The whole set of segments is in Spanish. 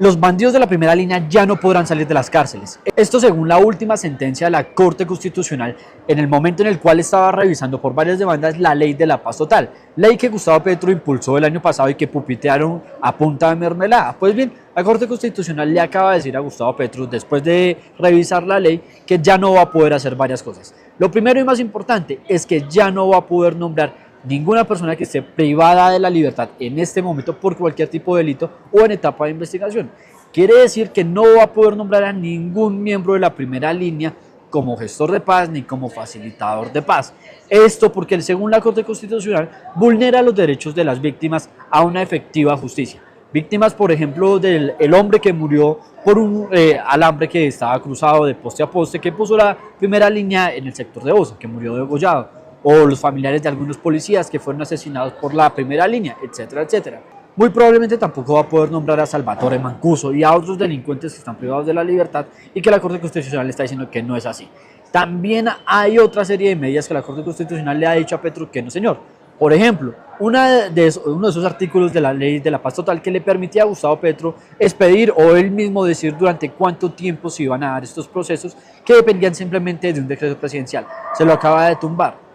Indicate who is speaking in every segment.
Speaker 1: Los bandidos de la primera línea ya no podrán salir de las cárceles. Esto según la última sentencia de la Corte Constitucional en el momento en el cual estaba revisando por varias demandas la ley de la paz total, ley que Gustavo Petro impulsó el año pasado y que pupitearon a punta de mermelada. Pues bien, la Corte Constitucional le acaba de decir a Gustavo Petro, después de revisar la ley, que ya no va a poder hacer varias cosas. Lo primero y más importante es que ya no va a poder nombrar ninguna persona que esté privada de la libertad en este momento por cualquier tipo de delito o en etapa de investigación. Quiere decir que no va a poder nombrar a ningún miembro de la primera línea como gestor de paz ni como facilitador de paz. Esto porque según la Corte Constitucional vulnera los derechos de las víctimas a una efectiva justicia. Víctimas, por ejemplo, del hombre que murió por un alambre que estaba cruzado de poste a poste que puso la primera línea en el sector de Bosa, que murió degollado, o los familiares de algunos policías que fueron asesinados por la primera línea, etcétera, etcétera. Muy probablemente tampoco va a poder nombrar a Salvatore Mancuso y a otros delincuentes que están privados de la libertad y que la Corte Constitucional le está diciendo que no es así. También hay otra serie de medidas que la Corte Constitucional le ha dicho a Petro que no, señor. Por ejemplo, uno de esos artículos de la ley de la paz total que le permitía a Gustavo Petro expedir o él mismo decir durante cuánto tiempo se iban a dar estos procesos que dependían simplemente de un decreto presidencial. Se lo acaba de tumbar.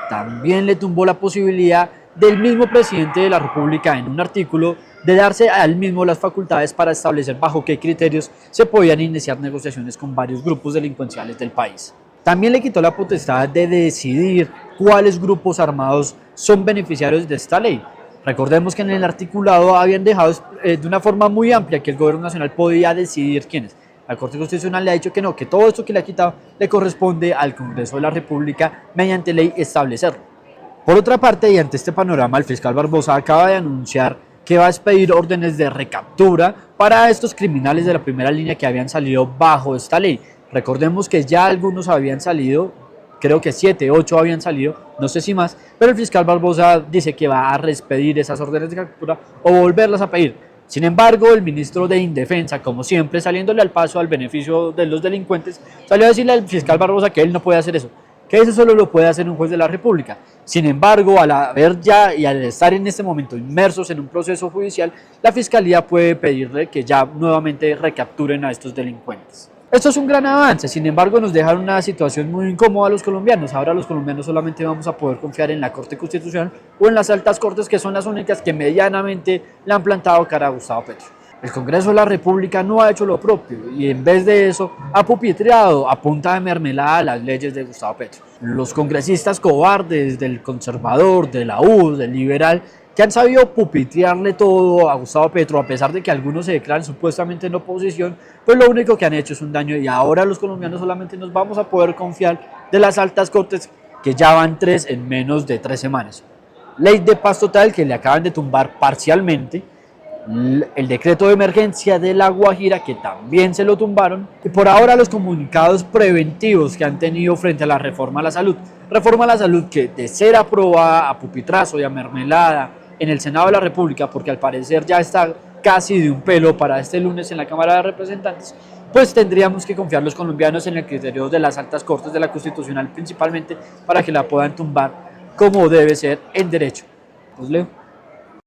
Speaker 1: También le tumbó la posibilidad del mismo presidente de la República en un artículo de darse a él mismo las facultades para establecer bajo qué criterios se podían iniciar negociaciones con varios grupos delincuenciales del país. También le quitó la potestad de decidir cuáles grupos armados son beneficiarios de esta ley. Recordemos que en el articulado habían dejado de una forma muy amplia que el gobierno nacional podía decidir quiénes. La Corte Constitucional le ha dicho que no, que todo esto que le ha quitado le corresponde al Congreso de la República mediante ley establecerlo. Por otra parte, y ante este panorama, el fiscal Barbosa acaba de anunciar que va a expedir órdenes de recaptura para estos criminales de la primera línea que habían salido bajo esta ley. Recordemos que ya algunos habían salido, creo que 7, 8 habían salido, no sé si más, pero el fiscal Barbosa dice que va a reexpedir esas órdenes de captura o volverlas a pedir. Sin embargo, el ministro de Indefensa, como siempre, saliéndole al paso al beneficio de los delincuentes, salió a decirle al fiscal Barbosa que él no puede hacer eso, que eso solo lo puede hacer un juez de la República. Sin embargo, al haber ya y al estar en este momento inmersos en un proceso judicial, la Fiscalía puede pedirle que ya nuevamente recapturen a estos delincuentes. Esto es un gran avance, sin embargo nos deja una situación muy incómoda a los colombianos. Ahora los colombianos solamente vamos a poder confiar en la Corte Constitucional o en las altas cortes, que son las únicas que medianamente le han plantado cara a Gustavo Petro. El Congreso de la República no ha hecho lo propio y en vez de eso ha pupitreado a punta de mermelada las leyes de Gustavo Petro. Los congresistas cobardes del conservador, de la U, del liberal, que han sabido pupitrearle todo a Gustavo Petro, a pesar de que algunos se declaran supuestamente en oposición, pues lo único que han hecho es un daño y ahora los colombianos solamente nos vamos a poder confiar de las altas cortes, que ya van 3 en menos de 3 semanas. Ley de paz total que le acaban de tumbar parcialmente, el decreto de emergencia de La Guajira que también se lo tumbaron y por ahora los comunicados preventivos que han tenido frente a la reforma a la salud. Reforma a la salud que de ser aprobada a pupitrazo y a mermelada en el Senado de la República, porque al parecer ya está casi de un pelo para este lunes en la Cámara de Representantes, pues tendríamos que confiar los colombianos en el criterio de las altas cortes de la Constitucional principalmente para que la puedan tumbar como debe ser en derecho. Pues Leo.